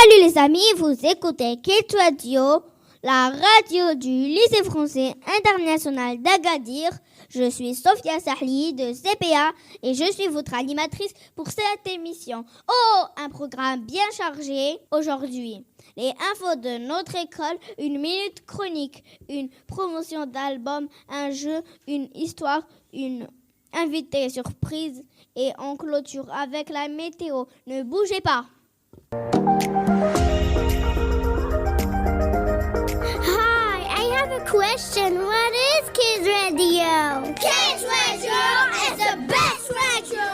Salut les amis, vous écoutez Kids Radio, la radio du lycée français international d'Agadir. Je suis Sophia Sahli de CPA et je suis votre animatrice pour cette émission. Oh, un programme bien chargé aujourd'hui. Les infos de notre école, une minute chronique, une promotion d'album, un jeu, une histoire, une invitée surprise et on clôture avec la météo. Ne bougez pas. Hi, I have a question. What is Kids Radio? Kids Radio is the best radio!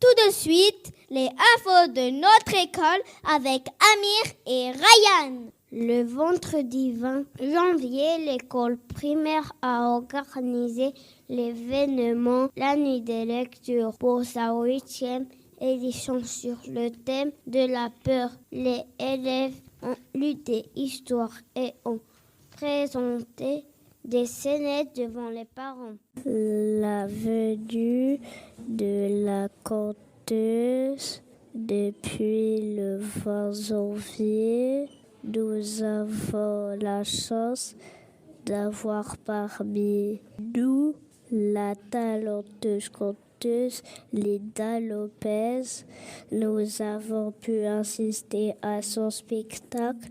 Tout de suite, les infos de notre école avec Amir et Ryan. Le vendredi 20 janvier, l'école primaire a organisé l'événement La Nuit des lectures pour sa 8e édition sur le thème de la peur. Les élèves ont lu des histoires et ont présenté des scénettes devant les parents. La venue de la conteuse depuis le 20 janvier. Nous avons la chance d'avoir parmi nous la talenteuse conteuse Linda Lopez. Nous avons pu assister à son spectacle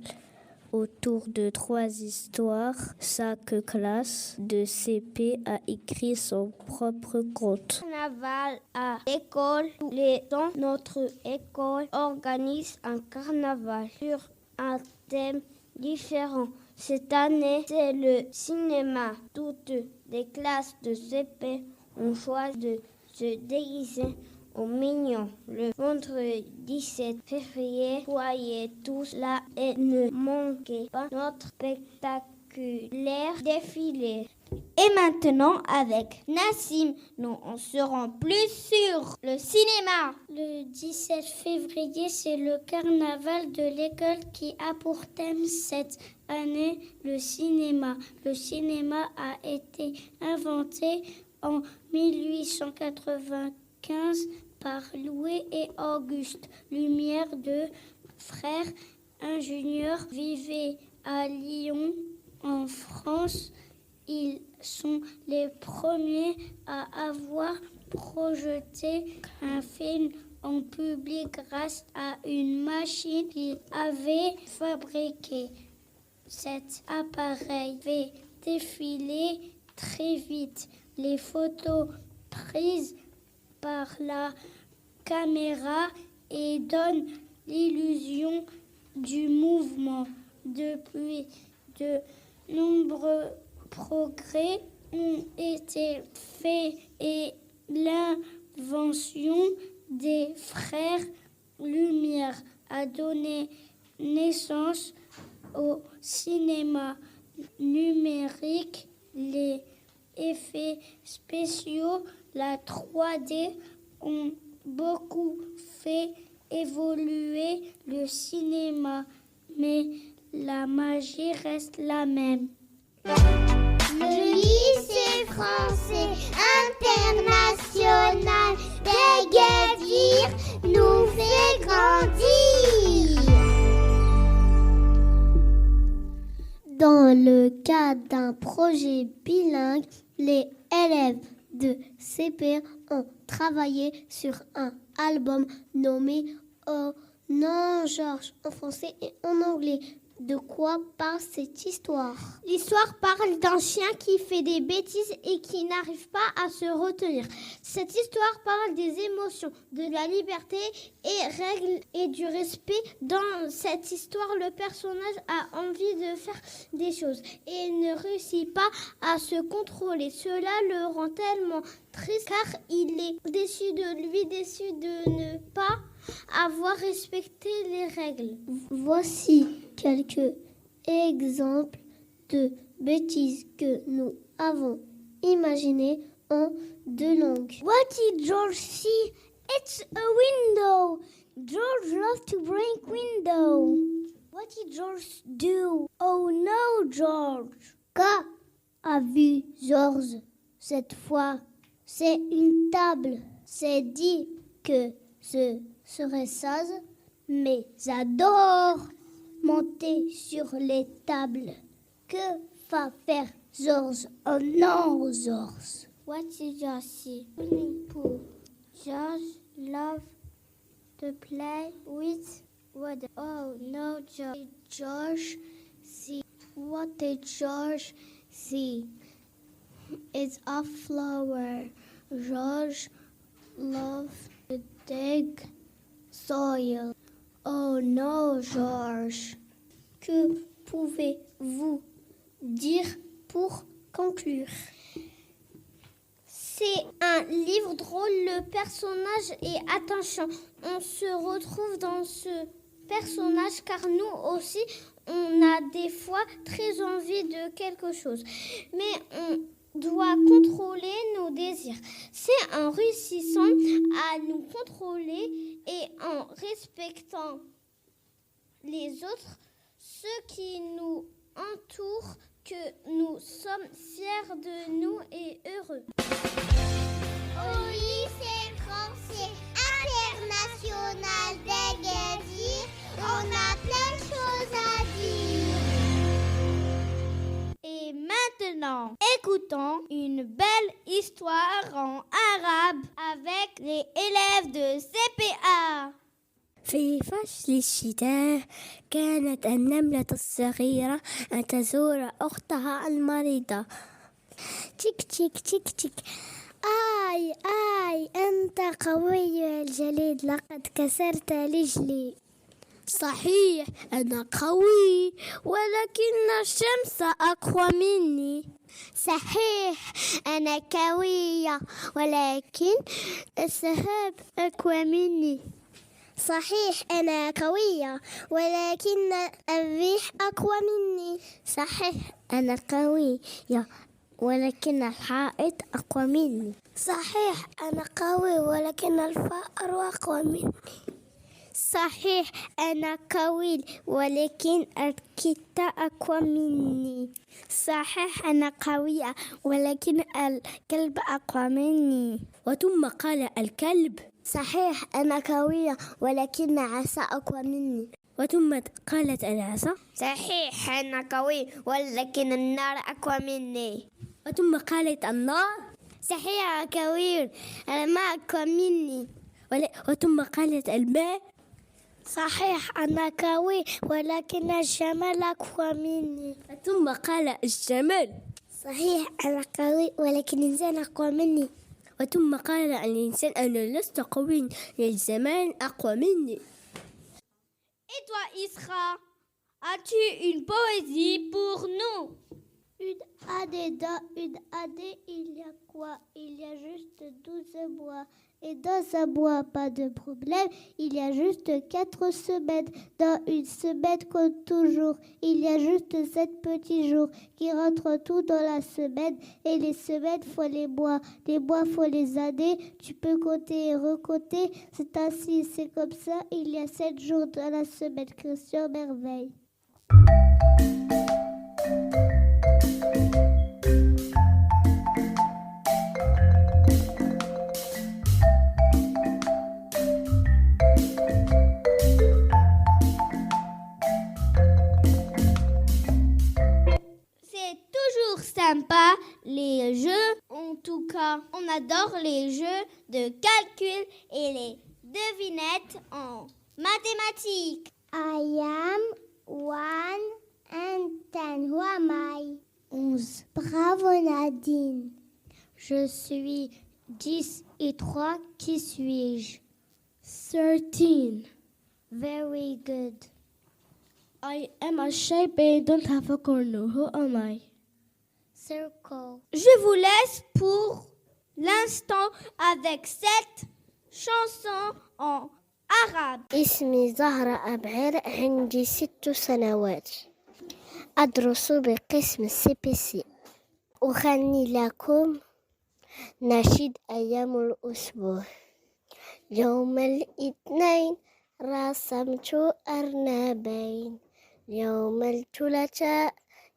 autour de 3 histoires. Chaque classe de CP a écrit son propre conte. Carnaval à l'école. Tous les ans, notre école organise un carnaval sur un thème différent. Cette année, c'est le cinéma. Toutes les classes de CP ont choisi de se déguiser en mignons. Le vendredi 17 février, soyez tous là et ne manquez pas notre spectaculaire défilé. Et maintenant, avec Nassim, nous en serons plus sur le cinéma. Le 17 février, c'est le carnaval de l'école qui a pour thème cette année le cinéma. Le cinéma a été inventé en 1895 par Louis et Auguste Lumière, deux frères ingénieurs, vivaient à Lyon, en France. Ils sont les premiers à avoir projeté un film en public grâce à une machine qu'ils avaient fabriquée. Cet appareil fait défiler très vite les photos prises par la caméra et donnent l'illusion du mouvement. Depuis, de nombreux progrès ont été faits et l'invention des frères Lumière a donné naissance au cinéma numérique, les effets spéciaux, la 3D ont beaucoup fait évoluer le cinéma, mais la magie reste la même. Le lycée français international d'Agadir nous fait grandir. Dans le cadre d'un projet bilingue, les élèves de CP ont travaillé sur un album nommé Oh non Georges en français et en anglais. De quoi parle cette histoire? L'histoire parle d'un chien qui fait des bêtises et qui n'arrive pas à se retenir. Cette histoire parle des émotions, de la liberté et règles et du respect. Dans cette histoire, le personnage a envie de faire des choses et ne réussit pas à se contrôler. Cela le rend tellement triste car il est déçu de lui, déçu de ne pas avoir respecté les règles. Voici quelques exemples de bêtises que nous avons imaginées en 2 langues. What did George see? It's a window. George loves to break window. What did George do? Oh no, George. Qu'a vu George cette fois? C'est une table. C'est dit que ce serait sage, mais j'adore monter sur les tables. Que va faire Georges? Oh non, Georges. What did you see? Swimming pool. George loves to play with water. Oh no, George. George see. What did George see? It's a flower. George loves to dig soil. Oh no, George. Que pouvez-vous dire pour conclure? C'est un livre drôle, le personnage est attachant. On se retrouve dans ce personnage car nous aussi, on a des fois très envie de quelque chose. Mais on doit contrôler nos désirs. C'est en réussissant à nous contrôler et en respectant les autres, ceux qui nous entourent, que nous sommes fiers de nous et heureux. Au lycée français international d'Agadir, on a plein de choses à dire. Et maintenant, écoutons une belle histoire en arabe avec les élèves de CPA. في فصل الشتاء كانت النملة الصغيرة أن تزور أختها المريضة. تيك تيك تيك تيك. آي آي أنت قوي يا الجليد، لقد كسرت رجلي. صحيح أنا قوي ولكن الشمس أقوى مني. صحيح أنا قوية ولكن السحاب أقوى مني. صحيح أنا قوية ولكن الريح أقوى مني. صحيح أنا قوية ولكن الحائط أقوى مني. صحيح أنا قوي ولكن الفأر أقوى مني. صحيح أنا قوي ولكن الكتة أقوى مني. صحيح أنا قوية ولكن الكلب أقوى مني. وثم قال الكلب صحيح أنا قوية ولكن عصا أقوى مني. وثم قالت العصا صحيح أنا قوي ولكن النار أقوى مني. وثم قالت النار صحيح أنا قوي الماء أقوى مني. وثم قالت الماء صحيح أنا قوي ولكن الجمل أقوى مني. ثم قال الجمل صحيح أنا قوي ولكن الإنسان أقوى مني. وثم قال الإنسان أنا لست قوي الزمان أقوى مني. Et toi, Isra, as-tu une poésie pour nous? Une année, il y a quoi? Il y a juste 12 mois. Et dans un mois, pas de problème, il y a juste 4 semaines. Dans une semaine, comme toujours, il y a juste 7 petits jours qui rentrent tout dans la semaine. Et les semaines font les mois font les années. Tu peux compter et recompter. C'est ainsi, c'est comme ça. Il y a 7 jours dans la semaine. Christian Merveille. Sympa les jeux, en tout cas on adore les jeux de calcul et les devinettes en mathématiques. I am 1 and 10. Who am I? 11. Bravo Nadine. Je suis 10 et 3. Qui suis-je? 13. Very good. I am a shape and don't have a corner. Who am I? Circle. Je vous laisse pour l'instant avec cette chanson en arabe. اسمي زهرة أبعر، عندي 6 سنوات، أدرس بقسم CPC. أغني لكم نشيد أيام الأسبوع. يوم الاثنين رسمت أرنبين، يوم الثلاثاء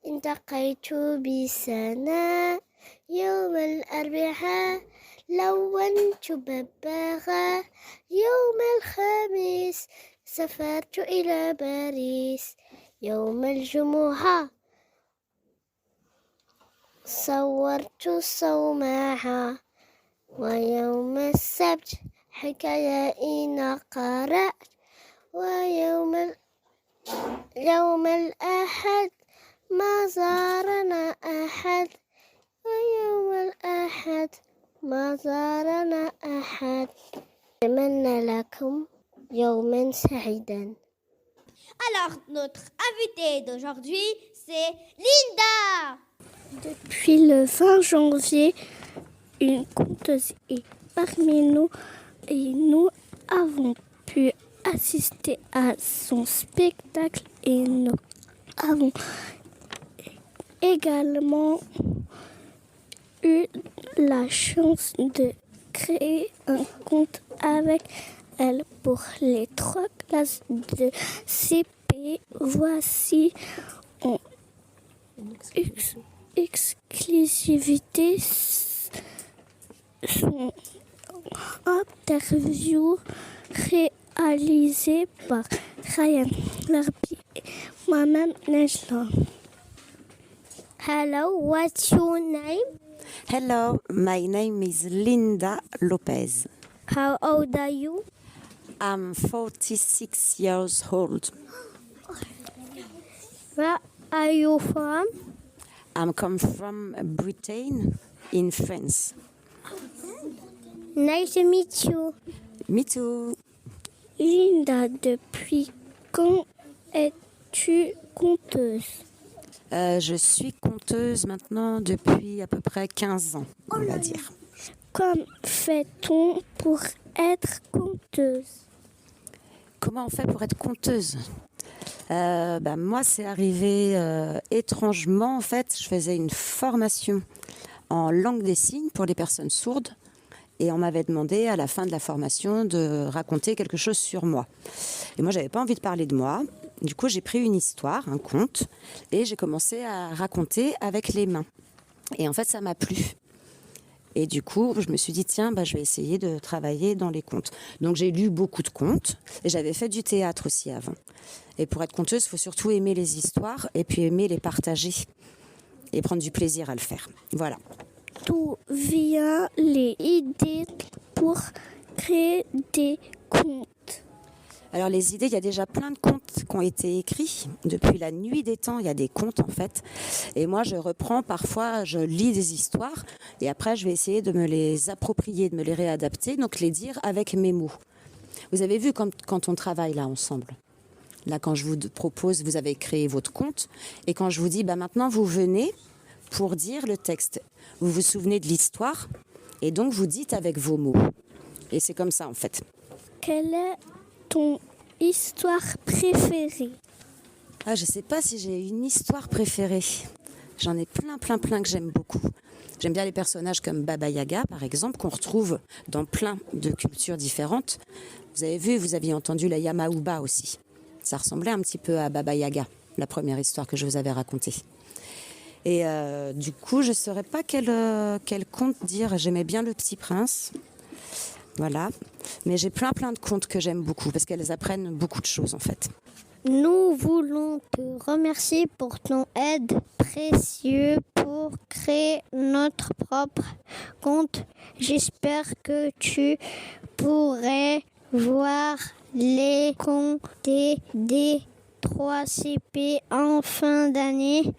التقيت بسنة، يوم الأربعاء لونت بباغا يوم الخميس سافرت إلى باريس يوم الجمعة صورت صومعة ويوم السبت حكاية قرأت ويوم الأحد ما زارنا أحد ويوم الأحد ما زارنا أحد أتمنى لكم يوما سعيدا. Alors, notre invitée d'aujourd'hui, c'est Linda. Depuis le 20 janvier, une conteuse est parmi nous et nous avons pu assister à son spectacle et nous avons également eu la chance de créer un conte avec elle pour les 3 classes de CP. Voici en exclusivité son interview réalisée par Ryan Larbi et moi-même Nejla. Hello, what's your name? Hello, my name is Linda Lopez. How old are you? I'm 46 years old. Where are you from? I'm come from Britain in France. Nice to meet you. Me too. Linda, depuis quand es-tu conteuse? Je suis conteuse maintenant depuis à peu près 15 ans, on va dire. Comment fait-on pour être conteuse? Comment on fait pour être conteuse? Moi, c'est arrivé étrangement. En fait, je faisais une formation en langue des signes pour les personnes sourdes. Et on m'avait demandé à la fin de la formation de raconter quelque chose sur moi. Et moi, j'avais pas envie de parler de moi. Du coup, j'ai pris une histoire, un conte, et j'ai commencé à raconter avec les mains. Et en fait, ça m'a plu. Et du coup, je me suis dit, tiens, je vais essayer de travailler dans les contes. Donc, j'ai lu beaucoup de contes, et j'avais fait du théâtre aussi avant. Et pour être conteuse, il faut surtout aimer les histoires, et puis aimer les partager, et prendre du plaisir à le faire. Voilà. D'où viennent les idées pour créer des contes? Alors les idées, il y a déjà plein de contes qui ont été écrits. Depuis la nuit des temps, il y a des contes en fait. Et moi, je reprends parfois, je lis des histoires et après, je vais essayer de me les approprier, de me les réadapter, donc les dire avec mes mots. Vous avez vu quand on travaille là ensemble. Là, quand je vous propose, vous avez créé votre conte et quand je vous dis, maintenant, vous venez pour dire le texte. Vous vous souvenez de l'histoire et donc vous dites avec vos mots. Et c'est comme ça en fait. Quelle est ton histoire préférée? Je ne sais pas si j'ai une histoire préférée. J'en ai plein que j'aime beaucoup. J'aime bien les personnages comme Baba Yaga, par exemple, qu'on retrouve dans plein de cultures différentes. Vous avez vu, vous aviez entendu la Yamaouba aussi. Ça ressemblait un petit peu à Baba Yaga, la première histoire que je vous avais racontée. Et du coup, je ne saurais pas quel conte dire. J'aimais bien Le Petit Prince. Voilà. Mais j'ai plein de contes que j'aime beaucoup parce qu'elles apprennent beaucoup de choses en fait. Nous voulons te remercier pour ton aide précieuse pour créer notre propre conte. J'espère que tu pourrais voir les contes des 3CP en fin d'année.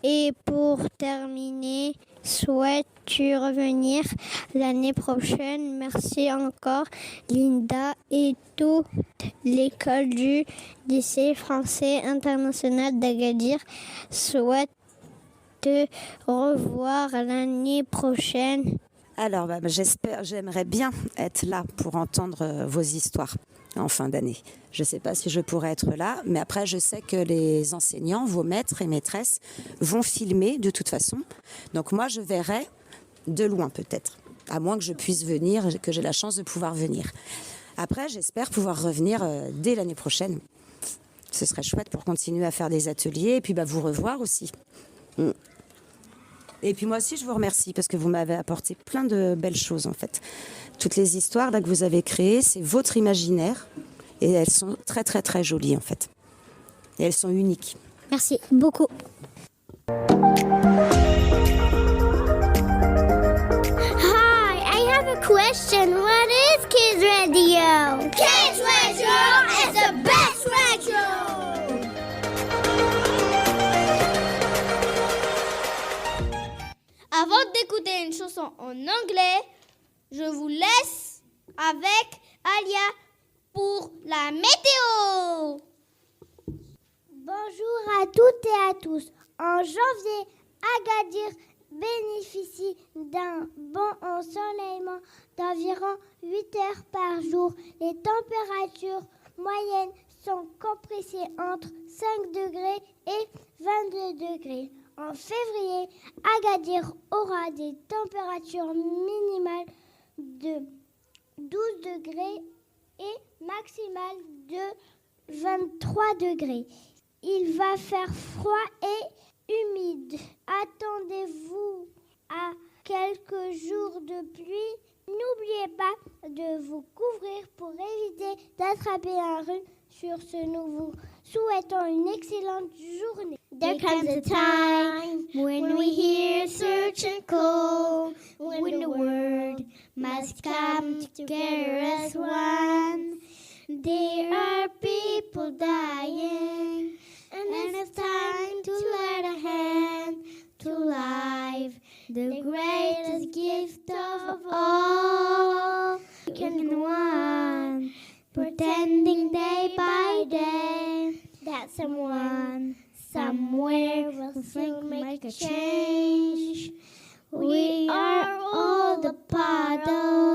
Et pour terminer, souhaites-tu revenir l'année prochaine? Merci encore, Linda et toute l'école du lycée français international d'Agadir souhaite te revoir l'année prochaine. Alors, j'aimerais bien être là pour entendre vos histoires en fin d'année. Je ne sais pas si je pourrais être là, mais après, je sais que les enseignants, vos maîtres et maîtresses, vont filmer de toute façon. Donc moi, je verrai de loin peut-être, à moins que je puisse venir, que j'ai la chance de pouvoir venir. Après, j'espère pouvoir revenir dès l'année prochaine. Ce serait chouette pour continuer à faire des ateliers et puis vous revoir aussi. Et puis moi aussi, je vous remercie parce que vous m'avez apporté plein de belles choses en fait. Toutes les histoires là que vous avez créées, c'est votre imaginaire et elles sont très très très jolies en fait. Et elles sont uniques. Merci beaucoup. Hi, I have a question. What is Kids Radio? Kids Radio is the best radio! Avant d'écouter une chanson en anglais, je vous laisse avec Alia pour la météo. Bonjour à toutes et à tous. En janvier, Agadir bénéficie d'un bon ensoleillement d'environ 8 heures par jour. Les températures moyennes sont compressées entre 5 degrés et 22 degrés. En février, Agadir aura des températures minimales de 12 degrés et maximales de 23 degrés. Il va faire froid et humide. Attendez-vous à quelques jours de pluie. N'oubliez pas de vous couvrir pour éviter d'attraper un rhume. Sur ce, nous vous souhaitons une excellente journée. There comes a time when we hear search and call, when the word must come together as one. There are people dying, and it's time to lend a hand to life, the greatest gift of all. We can go on, pretending day by day that someone somewhere will make a change. We are all the puddles